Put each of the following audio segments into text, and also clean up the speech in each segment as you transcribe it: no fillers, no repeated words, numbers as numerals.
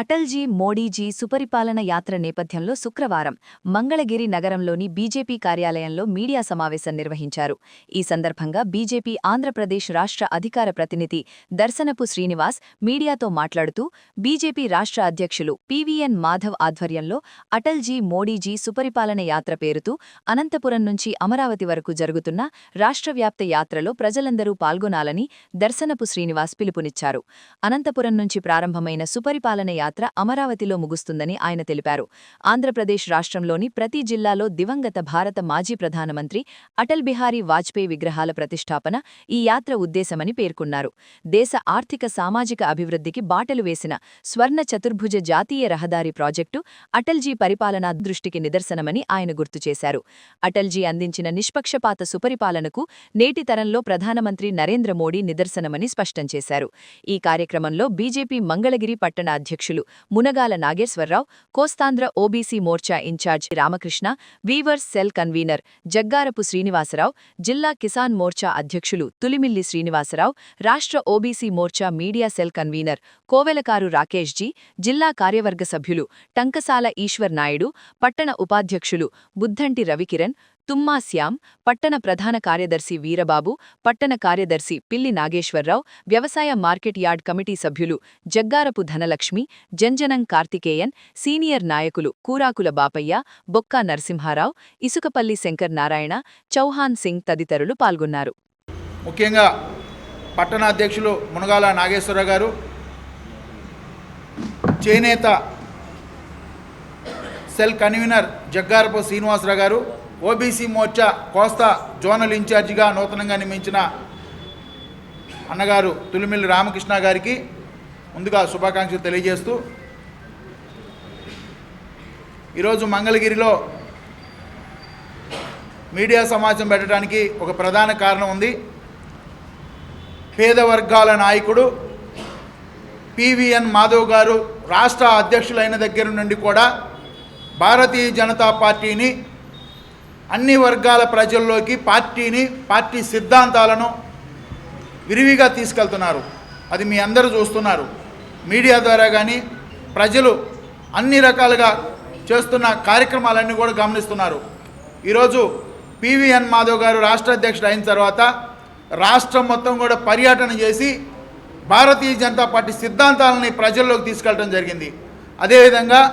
అటల్జీ మోడీజీ సుపరిపాలన యాత్ర నేపథ్యంలో శుక్రవారం మంగళగిరి నగరంలోని బీజేపీ కార్యాలయంలో మీడియా సమావేశం నిర్వహించారు. ఈ సందర్భంగా బీజేపీ ఆంధ్రప్రదేశ్ రాష్ట్ర అధికార ప్రతినిధి దర్శనపు శ్రీనివాస్ మీడియాతో మాట్లాడుతూ బీజేపీ రాష్ట్ర అధ్యక్షులు పీవీఎన్ మాధవ్ ఆధ్వర్యంలో అటల్జీ మోడీజీ సుపరిపాలన యాత్ర పేరుతో అనంతపురం నుంచి అమరావతి వరకు జరుగుతున్న రాష్ట్రవ్యాప్త యాత్రలో ప్రజలందరూ పాల్గొనాలని దర్శనపు శ్రీనివాస్ పిలుపునిచ్చారు. అనంతపురం నుంచి ప్రారంభమైన సుపరిపాలన యాత్ర అమరావతిలో ముగుస్తుందని ఆయన తెలిపారు. ఆంధ్రప్రదేశ్ రాష్ట్రంలోని ప్రతి జిల్లాలో దివంగత భారత మాజీ ప్రధానమంత్రి అటల్ బిహారీ వాజ్పేయి విగ్రహాల ప్రతిష్టాపన ఈ యాత్ర ఉద్దేశమని పేర్కొన్నారు. దేశ ఆర్థిక సామాజిక అభివృద్ధికి బాటలు వేసిన స్వర్ణ చతుర్భుజ జాతీయ రహదారి ప్రాజెక్టు అటల్జీ పరిపాలనా దృష్టికి నిదర్శనమని ఆయన గుర్తు చేశారు. అటల్జీ అందించిన నిష్పక్షపాత సుపరిపాలనకు నేటి తరంలో ప్రధానమంత్రి నరేంద్ర మోడీ నిదర్శనమని స్పష్టం చేశారు. ఈ కార్యక్రమంలో బీజేపీ మంగళగిరి పట్టణ అధ్యక్షులు Munagala Nageswararao, Kostandhra OBC Morcha incharge Ramakrishna, weavers cell convener Jaggarapu Srinivasarao, జిల్లా కిసాన్ మోర్చా అధ్యక్షులు తులిమిల్లి శ్రీనివాసరావు, రాష్ట్ర OBC Morcha media cell convener Kovelakaru Rakeshji, జిల్లా కార్యవర్గ సభ్యులు టంకసాల ఈశ్వర్ నాయుడు, పట్టణ ఉపాధ్యక్షులు బుద్ధంటి రవికిరణ్, తుమ్మా శ్యామ్, పట్టణ ప్రధాన కార్యదర్శి వీరబాబు, పట్టణ కార్యదర్శి పిల్లి నాగేశ్వరరావు, వ్యవసాయ మార్కెట్ యార్డ్ కమిటీ సభ్యులు జగ్గారపు ధనలక్ష్మి, జంజనం కార్తికేయన్, సీనియర్ నాయకులు కూరాకుల బాపయ్య, బొక్కా నరసింహారావు, ఇసుకపల్లి శంకర్ నారాయణ, చౌహాన్ సింగ్ తదితరులు పాల్గొన్నారు. ముఖ్యంగా పట్టణ అధ్యక్షులు మునగాల నాగేశ్వరరావు గారు, చేనేత సెల్ కన్వీనర్ జగ్గారపు శ్రీనివాసరావు గారు, ఓబీసీ మోర్చా కోస్తా జోనల్ ఇన్ఛార్జిగా నూతనంగా నియమించిన అన్నగారు తులిమిల్లి రామకృష్ణ గారికి ముందుగా శుభాకాంక్షలు తెలియజేస్తూ, ఈరోజు మంగళగిరిలో మీడియా సమావేశం పెట్టడానికి ఒక ప్రధాన కారణం ఉంది. పేద వర్గాల నాయకుడు పీవీఎన్ మాధవ్ గారు రాష్ట్ర అధ్యక్షులైన దగ్గర నుండి కూడా భారతీయ జనతా పార్టీని అన్ని వర్గాల ప్రజల్లోకి పార్టీ సిద్ధాంతాలను విరివిగా తీసుకెళ్తున్నారు. అది మీ అందరూ చూస్తున్నారు. మీడియా ద్వారా కానీ ప్రజలు అన్ని రకాలుగా చేస్తున్న కార్యక్రమాలన్నీ కూడా గమనిస్తున్నారు. ఈరోజు పీవీఎన్ మాధవ్ గారు రాష్ట్ర అధ్యక్షుడు అయిన తర్వాత రాష్ట్రం మొత్తం కూడా పర్యటన చేసి భారతీయ జనతా పార్టీ సిద్ధాంతాలని ప్రజల్లోకి తీసుకెళ్ళడం జరిగింది. అదేవిధంగా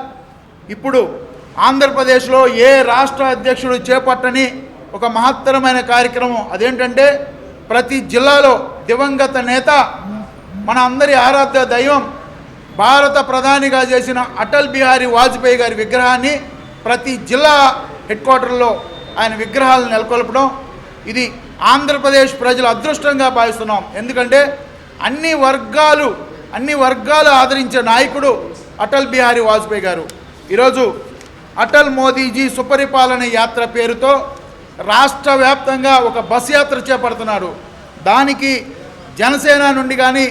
ఇప్పుడు ఆంధ్రప్రదేశ్లో ఏ రాష్ట్ర అధ్యక్షుడు చేపట్టని ఒక మహత్తరమైన కార్యక్రమం అదేంటంటే, ప్రతి జిల్లాలో దివంగత నేత మన అందరి ఆరాధ్య దైవం భారత ప్రధానిగా చేసిన అటల్ బిహారీ వాజ్పేయి గారి విగ్రహాన్ని ప్రతి జిల్లా హెడ్ క్వార్టర్లో ఆయన విగ్రహాలను నెలకొల్పడం, ఇది ఆంధ్రప్రదేశ్ ప్రజల అదృష్టంగా భావిస్తున్నాం. ఎందుకంటే అన్ని వర్గాలు ఆదరించే నాయకుడు అటల్ బిహారీ వాజ్పేయి గారు. ఈరోజు అటల్ మోదీజీ సుపరిపాలన యాత్ర పేరుతో రాష్ట్ర వ్యాప్తంగా ఒక బస్ యాత్ర చేపడుతున్నారు. దానికి జనసేన నుండి కానీ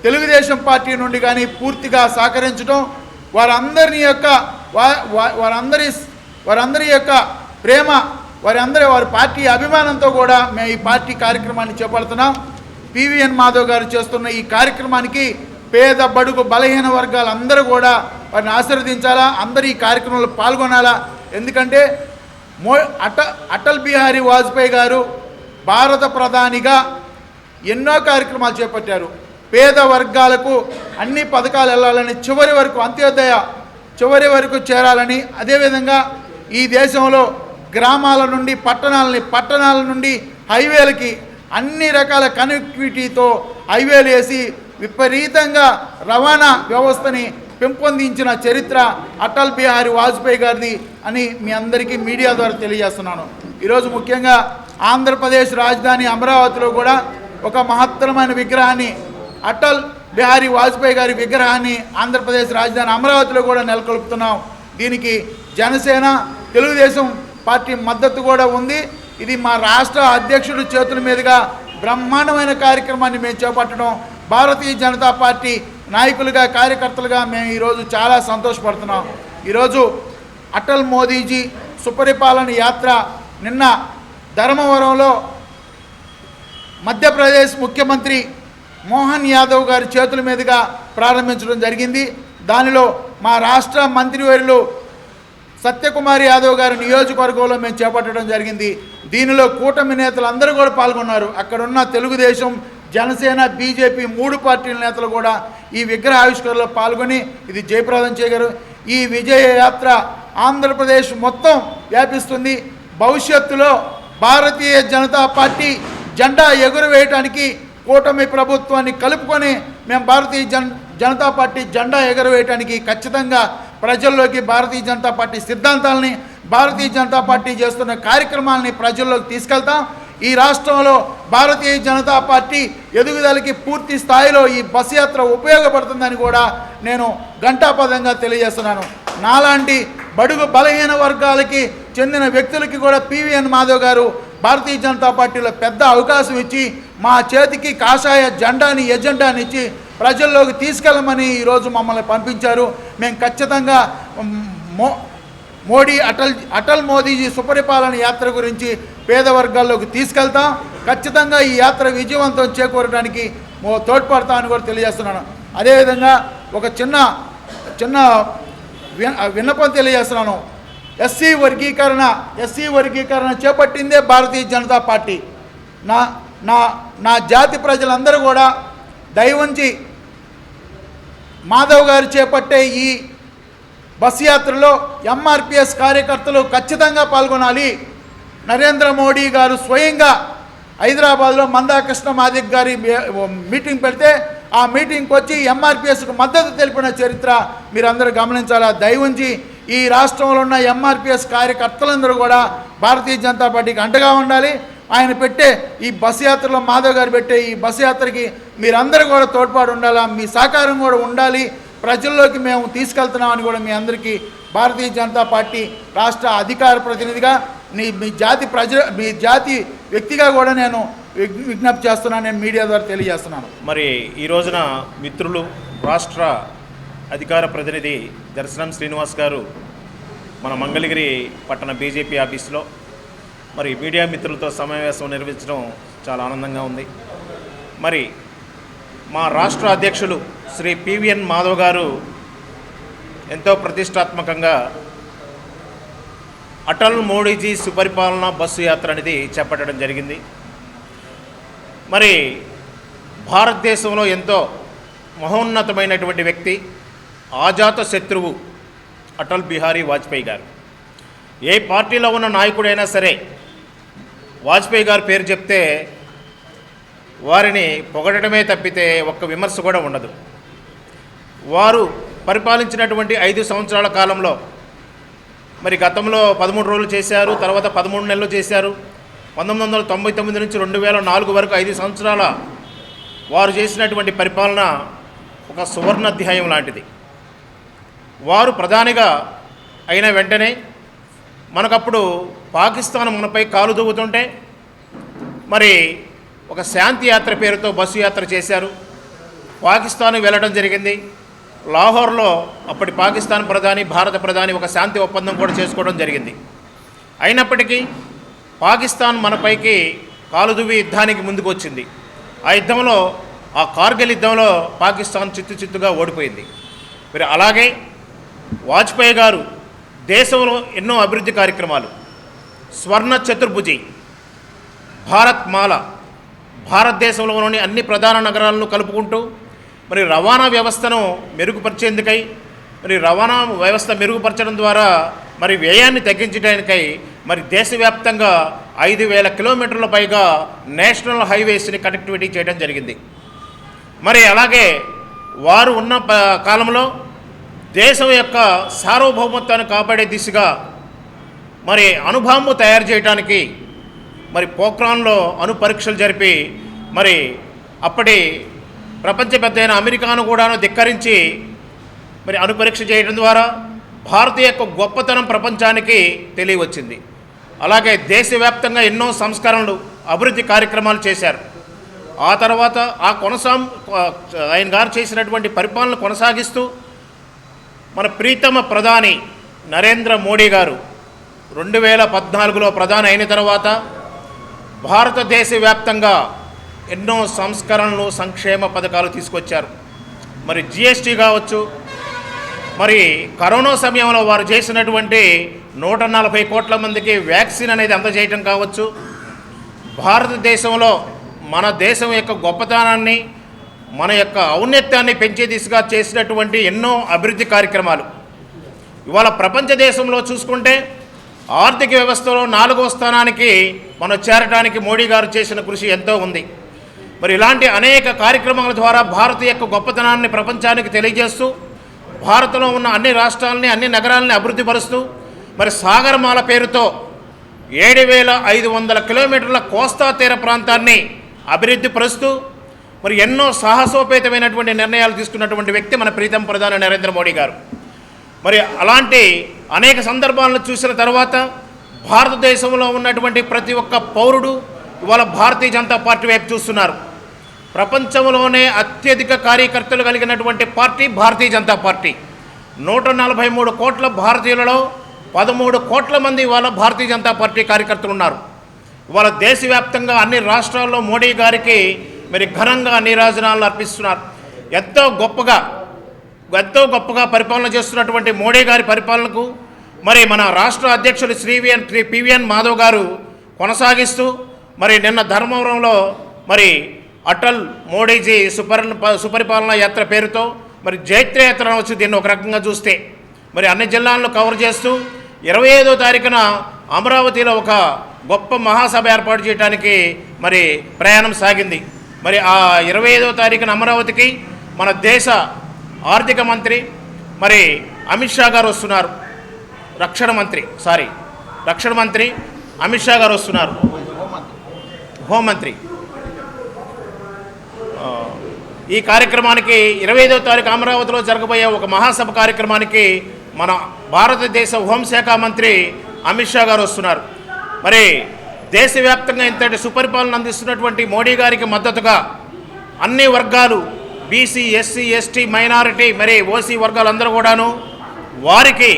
తెలుగుదేశం పార్టీ నుండి కానీ పూర్తిగా సహకరించడం, వారందరి యొక్క ప్రేమ, వారి పార్టీ అభిమానంతో కూడా మేము ఈ పార్టీ కార్యక్రమాన్ని చేపడుతున్నాం. పీవీఎన్ మాధవ్ గారు చేస్తున్న ఈ కార్యక్రమానికి పేద బడుగు బలహీన వర్గాలందరూ కూడా వారిని ఆశీర్వదించాలా, అందరూ ఈ కార్యక్రమంలో పాల్గొనాలా. ఎందుకంటే అటల్ బిహారీ వాజ్పేయి గారు భారత ప్రధానిగా ఎన్నో కార్యక్రమాలు చేపట్టారు. పేద వర్గాలకు అన్ని పథకాలు వెళ్ళాలని, చివరి వరకు అంత్యోదయ చివరి వరకు చేరాలని, అదేవిధంగా ఈ దేశంలో గ్రామాల నుండి పట్టణాల నుండి హైవేలకి అన్ని రకాల కనెక్టివిటీతో హైవేలు వేసి విపరీతంగా రవాణా వ్యవస్థని పెంపొందించిన చరిత్ర అటల్ బిహారీ వాజ్పేయి గారిది అని మీ అందరికీ మీడియా ద్వారా తెలియజేస్తున్నాను. ఈరోజు ముఖ్యంగా ఆంధ్రప్రదేశ్ రాజధాని అమరావతిలో కూడా ఒక మహత్తరమైన విగ్రహాన్ని, అటల్ బిహారీ వాజ్పేయి గారి విగ్రహాన్ని ఆంధ్రప్రదేశ్ రాజధాని అమరావతిలో కూడా నెలకొల్పుతున్నాం. దీనికి జనసేన, తెలుగుదేశం పార్టీ మద్దతు కూడా ఉంది. ఇది మా రాష్ట్ర అధ్యక్షుడి చేతుల మీదుగా బ్రహ్మాండమైన కార్యక్రమాన్ని మేము చేపట్టడం, భారతీయ జనతా పార్టీ నాయకులుగా కార్యకర్తలుగా మేము ఈరోజు చాలా సంతోషపడుతున్నాం. ఈరోజు అటల్ మోదీజీ సుపరిపాలన యాత్ర నిన్న ధర్మవరంలో మధ్యప్రదేశ్ ముఖ్యమంత్రి మోహన్ యాదవ్ గారి చేతుల మీదుగా ప్రారంభించడం జరిగింది. దానిలో మా రాష్ట్ర మంత్రివర్యులు సత్యకుమార్ యాదవ్ గారి నియోజకవర్గంలో మేము చేపట్టడం జరిగింది. దీనిలో కూటమి నేతలు అందరూ కూడా పాల్గొన్నారు. అక్కడున్న తెలుగుదేశం, జనసేన, బీజేపీ 3 పార్టీల నేతలు కూడా ఈ విగ్రహ ఆవిష్కరణలో పాల్గొని ఇది జయప్రదం చేయగారు. ఈ విజయ యాత్ర ఆంధ్రప్రదేశ్ మొత్తం వ్యాపిస్తుంది. భవిష్యత్తులో భారతీయ జనతా పార్టీ జెండా ఎగురవేయటానికి కూటమి ప్రభుత్వాన్ని కలుపుకొని మేము భారతీయ జనతా పార్టీ జెండా ఎగురవేయటానికి ఖచ్చితంగా ప్రజల్లోకి భారతీయ జనతా పార్టీ సిద్ధాంతాలని, భారతీయ జనతా పార్టీ చేస్తున్న కార్యక్రమాలని ప్రజల్లోకి తీసుకెళ్తాం. ఈ రాష్ట్రంలో భారతీయ జనతా పార్టీ ఎదుగుదలకి పూర్తి స్థాయిలో ఈ బస్ యాత్ర ఉపయోగపడుతుందని కూడా నేను ఘంటాపదంగా తెలియజేస్తున్నాను. నాలాంటి బడుగు బలహీన వర్గాలకి చెందిన వ్యక్తులకి కూడా పివిఎన్ మాధవ్ గారు భారతీయ జనతా పార్టీలో పెద్ద అవకాశం ఇచ్చి మా చేతికి కాషాయ జెండాని, ఎజెండాని ఇచ్చి ప్రజల్లోకి తీసుకెళ్ళమని ఈరోజు మమ్మల్ని పంపించారు. మేము ఖచ్చితంగా అటల్ మోదీజీ సుపరిపాలన యాత్ర గురించి పేద వర్గాల్లోకి తీసుకెళ్తాం. ఖచ్చితంగా ఈ యాత్ర విజయవంతం చేకూరడానికి తోడ్పడతామని కూడా తెలియజేస్తున్నాను. అదేవిధంగా ఒక చిన్న విన్నపం తెలియజేస్తున్నాను. ఎస్సీ వర్గీకరణ చేపట్టిందే భారతీయ జనతా పార్టీ. నా జాతి ప్రజలందరూ కూడా దయవుంచి మాధవ్ గారు చేపట్టే ఈ బస్ యాత్రలో ఎంఆర్పిఎస్ కార్యకర్తలు ఖచ్చితంగా పాల్గొనాలి. నరేంద్ర మోడీ గారు స్వయంగా హైదరాబాద్లో మందాకృష్ణ మాదిక్ గారి మీటింగ్ పెడితే ఆ మీటింగ్కి వచ్చి ఎంఆర్పిఎస్కు మద్దతు తెలిపిన చరిత్ర మీరందరూ గమనించాలా. దయవుంచి ఈ రాష్ట్రంలో ఉన్న ఎంఆర్పిఎస్ కార్యకర్తలందరూ కూడా భారతీయ జనతా పార్టీకి అండగా ఉండాలి. ఆయన పెట్టే ఈ బస్ యాత్రలో, మాధవ్ గారు పెట్టే ఈ బస్ యాత్రకి మీరందరూ కూడా తోడ్పాటు ఉండాలా, మీ సహకారం కూడా ఉండాలి. ప్రజల్లోకి మేము తీసుకెళ్తున్నామని కూడా మీ అందరికీ భారతీయ జనతా పార్టీ రాష్ట్ర అధికార ప్రతినిధిగా మీ జాతి వ్యక్తిగా కూడా నేను విజ్ఞప్తి చేస్తున్నాను. నేను మీడియా ద్వారా తెలియజేస్తున్నాను. మరి ఈ రోజున మిత్రులు రాష్ట్ర అధికార ప్రతినిధి దర్శనం శ్రీనివాస్ గారు మన మంగళగిరి పట్టణ బీజేపీ ఆఫీసులో మరి మీడియా మిత్రులతో సమావేశం నిర్వహించడం చాలా ఆనందంగా ఉంది. మరి మా రాష్ట్ర అధ్యక్షులు శ్రీ పివిఎన్ మాధవ్ గారు ఎంతో ప్రతిష్టాత్మకంగా అటల్ మోడీజీ సుపరిపాలన బస్సు యాత్ర అనేది చేపట్టడం జరిగింది. మరి భారతదేశంలో ఎంతో మహోన్నతమైనటువంటి వ్యక్తి, ఆజాత శత్రువు అటల్ బిహారీ వాజ్పేయి గారు. ఏ పార్టీలో ఉన్న నాయకుడైనా సరే వాజ్పేయి గారు పేరు చెప్తే వారిని పొగడమే తప్పితే ఒక్క విమర్శ కూడా ఉండదు. వారు పరిపాలించినటువంటి 5 సంవత్సరాల కాలంలో మరి గతంలో 13 రోజులు చేశారు, తర్వాత 13 నెలలు చేశారు. 1999 నుంచి 2004 వరకు 5 సంవత్సరాల వారు చేసినటువంటి పరిపాలన ఒక సువర్ణాధ్యాయం లాంటిది. వారు ప్రధానిగా అయిన వెంటనే మనకప్పుడు పాకిస్తాన్ మనపై కాలు దూవుతుంటే మరి ఒక శాంతి యాత్ర పేరుతో బస్సు యాత్ర చేశారు. పాకిస్తాన్ వెళ్ళడం జరిగింది. లాహోర్లో అప్పటి పాకిస్తాన్ ప్రధాని, భారత ప్రధాని ఒక శాంతి ఒప్పందం కూడా చేసుకోవడం జరిగింది. అయినప్పటికీ పాకిస్తాన్ మనపైకి కాలుదువి యుద్ధానికి ముందుకు వచ్చింది. ఆ యుద్ధంలో, ఆ కార్గిల్ యుద్ధంలో పాకిస్తాన్ చిత్తుగా ఓడిపోయింది. మరి అలాగే వాజ్పేయి గారు దేశంలో ఎన్నో అభివృద్ధి కార్యక్రమాలు, స్వర్ణ చతుర్భుజి, భారత్ మాల, భారతదేశంలోని అన్ని ప్రధాన నగరాలను కలుపుకుంటూ మరి రవాణా వ్యవస్థను మెరుగుపరిచేందుకై, మరి రవాణా వ్యవస్థ మెరుగుపరచడం ద్వారా మరి వ్యయాన్ని తగ్గించడానికై మరి దేశవ్యాప్తంగా 5,000 కిలోమీటర్ల పైగా నేషనల్ హైవేస్ని కనెక్టివిటీ చేయడం జరిగింది. మరి అలాగే వారు ఉన్న కాలంలో దేశం యొక్క సార్వభౌమత్వాన్ని కాపాడే దిశగా మరి అణుబాంబు తయారు చేయడానికి మరి పోఖ్రాన్లో అణు పరీక్షలు జరిపి మరి అప్పటి ప్రపంచ పెద్ద అయిన అమెరికాను కూడాను ధిక్కరించి మరి అణు పరీక్ష చేయడం ద్వారా భారతీయ యొక్క గొప్పతనం ప్రపంచానికి తెలియవచ్చింది. అలాగే దేశవ్యాప్తంగా ఎన్నో సంస్కరణలు, అభివృద్ధి కార్యక్రమాలు చేశారు. ఆ తర్వాత ఆయన గారు చేసినటువంటి పరిపాలన కొనసాగిస్తూ మన ప్రీతమ ప్రధాని నరేంద్ర మోడీ గారు 2014లో ప్రధాని అయిన తర్వాత భారతదేశ వ్యాప్తంగా ఎన్నో సంస్కరణలు, సంక్షేమ పథకాలు తీసుకొచ్చారు. మరి జిఎస్టీ కావచ్చు, మరి కరోనా సమయంలో వారు చేసినటువంటి 140 కోట్ల మందికి వ్యాక్సిన్ అనేది అందజేయటం కావచ్చు, భారతదేశంలో మన దేశం యొక్క గొప్పతనాన్ని మన యొక్క ఔన్నత్యాన్ని పెంచే దిశగా చేసినటువంటి ఎన్నో అభివృద్ధి కార్యక్రమాలు. ఇవాళ ప్రపంచ దేశంలో చూసుకుంటే ఆర్థిక వ్యవస్థలో 4వ స్థానానికి మనం చేరడానికి మోడీ గారు చేసిన కృషి ఎంతో ఉంది. మరి ఇలాంటి అనేక కార్యక్రమాల ద్వారా భారత యొక్క గొప్పతనాన్ని ప్రపంచానికి తెలియజేస్తూ భారత్లో ఉన్న అన్ని రాష్ట్రాలని అన్ని నగరాలని అభివృద్ధి పరుస్తూ మరి సాగరమాల పేరుతో 7,500 కిలోమీటర్ల కోస్తా తీర ప్రాంతాన్ని అభివృద్ధి పరుస్తూ మరి ఎన్నో సాహసోపేతమైనటువంటి నిర్ణయాలు తీసుకున్నటువంటి వ్యక్తి మన ప్రీతం ప్రధాని నరేంద్ర మోడీ గారు. మరి అలాంటి అనేక సందర్భాలను చూసిన తర్వాత భారతదేశంలో ఉన్నటువంటి ప్రతి ఒక్క పౌరుడు ఇవాళ భారతీయ జనతా పార్టీ వైపు చూస్తున్నారు. ప్రపంచంలోనే అత్యధిక కార్యకర్తలు కలిగినటువంటి పార్టీ భారతీయ జనతా పార్టీ. 143 కోట్ల భారతీయులలో 13 కోట్ల మంది ఇవాళ భారతీయ జనతా పార్టీ కార్యకర్తలు ఉన్నారు. ఇవాళ దేశవ్యాప్తంగా అన్ని రాష్ట్రాల్లో మోడీ గారికి మరి ఘనంగా నీరాజనాలను అర్పిస్తున్నారు. ఎంతో గొప్పగా పరిపాలన చేస్తున్నటువంటి మోడీ గారి పరిపాలనకు మరి మన రాష్ట్ర అధ్యక్షులు శ్రీ పివిఎన్ మాధవ్ గారు కొనసాగిస్తూ మరి నిన్న ధర్మవరంలో మరి అటల్ మోడీజీ సుపరిపాలన యాత్ర పేరుతో మరి జైత్రయాత్ర అనవచ్చు దీన్ని ఒక రకంగా చూస్తే. మరి అన్ని జిల్లాలను కవర్ చేస్తూ 25వ తారీఖున అమరావతిలో ఒక గొప్ప మహాసభ ఏర్పాటు చేయడానికి మరి ప్రయాణం సాగింది. మరి ఆ 25వ తారీఖున అమరావతికి మన దేశ ఆర్థిక మంత్రి మరి అమిత్ షా గారు వస్తున్నారు. రక్షణ మంత్రి అమిత్ షా గారు వస్తున్నారు. హోంమంత్రి ఈ కార్యక్రమానికి 25వ తారీఖు అమరావతిలో జరగబోయే ఒక మహాసభ కార్యక్రమానికి మన భారతదేశ హోంశాఖ మంత్రి అమిత్ షా గారు వస్తున్నారు. మరి దేశవ్యాప్తంగా ఇంతటి సుపరిపాలన అందిస్తున్నటువంటి మోడీ గారికి మద్దతుగా అన్ని వర్గాలు బీసీ, ఎస్సీ, ఎస్టీ, మైనారిటీ మరి ఓసీ వర్గాలందరూ కూడాను వారికి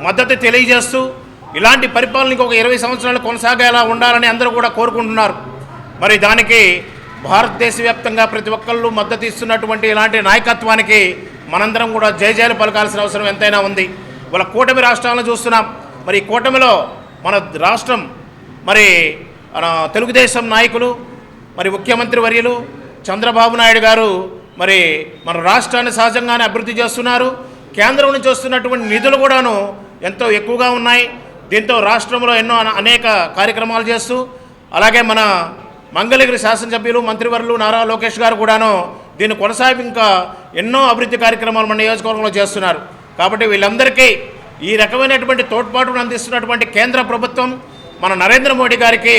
మద్దతు తెలియజేస్తూ ఇలాంటి పరిపాలనకి ఒక 20 సంవత్సరాలు కొనసాగేలా ఉండాలని అందరూ కూడా కోరుకుంటున్నారు. మరి దానికి భారతదేశ వ్యాప్తంగా ప్రతి ఒక్కళ్ళు మద్దతు ఇస్తున్నటువంటి ఇలాంటి నాయకత్వానికి మనందరం కూడా జయజయలు పలకాల్సిన అవసరం ఎంతైనా ఉంది. వాళ్ళ కూటమి రాష్ట్రాలను చూస్తున్నాం. మరి ఈ కూటమిలో మన రాష్ట్రం మరి తెలుగుదేశం నాయకులు మరి ముఖ్యమంత్రి వర్యులు చంద్రబాబు నాయుడు గారు మరి మన రాష్ట్రాన్ని సహజంగానే అభివృద్ధి చేస్తున్నారు. కేంద్రం నుంచి వస్తున్నటువంటి నిధులు కూడాను ఎంతో ఎక్కువగా ఉన్నాయి. దీంతో రాష్ట్రంలో ఎన్నో అనేక కార్యక్రమాలు చేస్తూ అలాగే మన మంగళగిరి శాసనసభ్యులు మంత్రివర్యులు నారా లోకేష్ గారు కూడాను దీన్ని కొనసాగి ఇంకా ఎన్నో అభివృద్ధి కార్యక్రమాలు మన నియోజకవర్గంలో చేస్తున్నారు. కాబట్టి వీళ్ళందరికీ ఈ రకమైనటువంటి తోడ్పాటును అందిస్తున్నటువంటి కేంద్ర ప్రభుత్వం మన నరేంద్ర మోడీ గారికి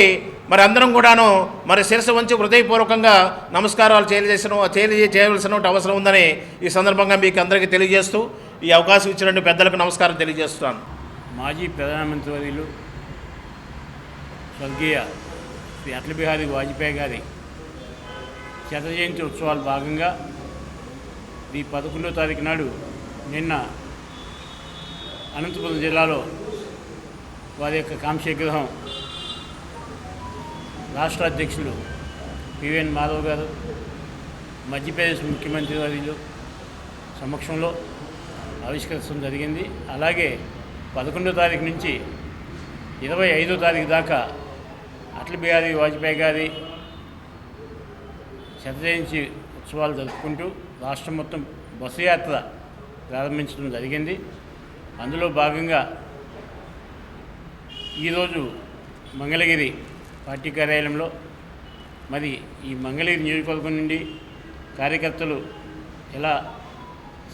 మరి అందరం కూడాను మరి శిరస్సు వంచి హృదయపూర్వకంగా నమస్కారాలు చేయవలసిన అవసరం ఉందని ఈ సందర్భంగా మీకు అందరికీ తెలియజేస్తూ ఈ అవకాశం ఇచ్చినటువంటి పెద్దలకు నమస్కారం తెలియజేస్తున్నాను. మాజీ ప్రధానమంత్రి వర్యులు స్వర్గీయ శ్రీ అటల్ బిహారీ వాజ్పేయి గారి శత జయంతి ఉత్సవాల భాగంగా ఈ 11వ తారీఖు నాడు నిన్న అనంతపురం జిల్లాలో వారి యొక్క కాంస్యగ్రహం రాష్ట్ర అధ్యక్షులు పివిఎన్ మాధవ్ గారు మధ్యప్రదేశ్ ముఖ్యమంత్రి వర్యులు సమక్షంలో ఆవిష్కరించడం జరిగింది. అలాగే 11వ తారీఖు నుంచి 25వ తారీఖు దాకా అటల్ బిహారీ వాజ్పేయి గారి శత జయంతి ఉత్సవాలు జరుపుకుంటూ రాష్ట్రం మొత్తం బస్సు యాత్ర ప్రారంభించడం జరిగింది. అందులో భాగంగా ఈరోజు మంగళగిరి పార్టీ కార్యాలయంలో మరి ఈ మంగళగిరి నియోజకవర్గం నుండి కార్యకర్తలు ఎలా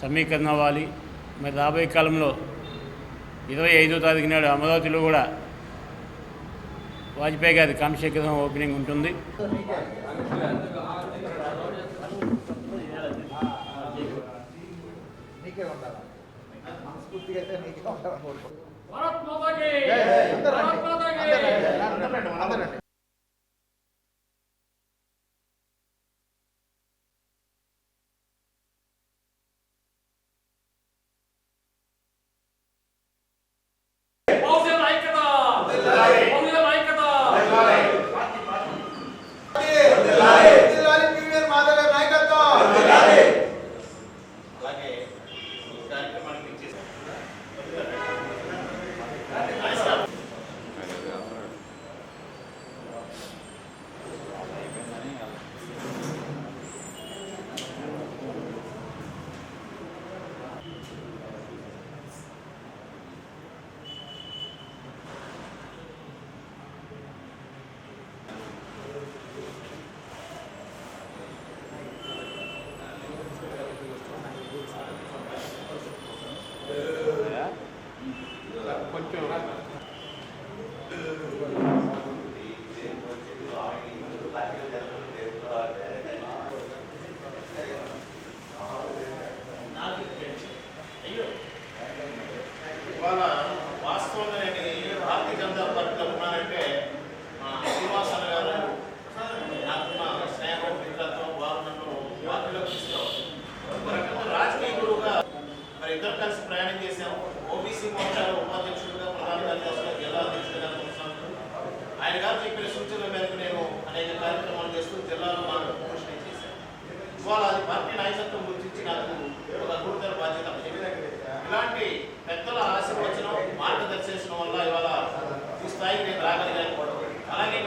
సమీకరణ అవ్వాలి, మరి రాబోయే కాలంలో 25వ తారీఖు నాడు అమరావతిలో కూడా వాజ్పేయి గారి కాంస్యగ్రహం ఓపెనింగ్ ఉంటుంది. అలాగే ఈ కార్యక్రమానికి కొంచెం ఇవాళ వాస్తవంగా నేను భారతీయ జనతా పార్టీలో ఉన్నానంటే మా శ్రీనివాసన్ గారు నాకున్న స్నేహం మిత్రత్వం వారు నన్ను పార్టీలోకి తీసుకురావాలి. రాజకీయ గురువుగా మరి ఇద్దరు కలిసి ప్రయాణం చేశాము. ఓబీసీ మోర్చాలో ఉపాధ్యక్షుడిగా, ప్రధాన కార్యదర్శిగా, జిల్లా అధ్యక్షుడిగా కొనసాగుతూ ఆయన గారు చెప్పిన సూచనల మేరకు నేను అనేక కార్యక్రమాలు చేస్తూ జిల్లాలో నాకు పోషణ చేశాను. ఇవాళ అది పార్టీ నాయకత్వం గురించి నాకు ఒక గురుతర బాధ్యత. ఇలాంటి పెద్దల ఆశీర్వచనం, మార్గదర్శనం వల్ల ఇవాళ ఈ స్థాయికి నేను రాగలిగాను. అలాగే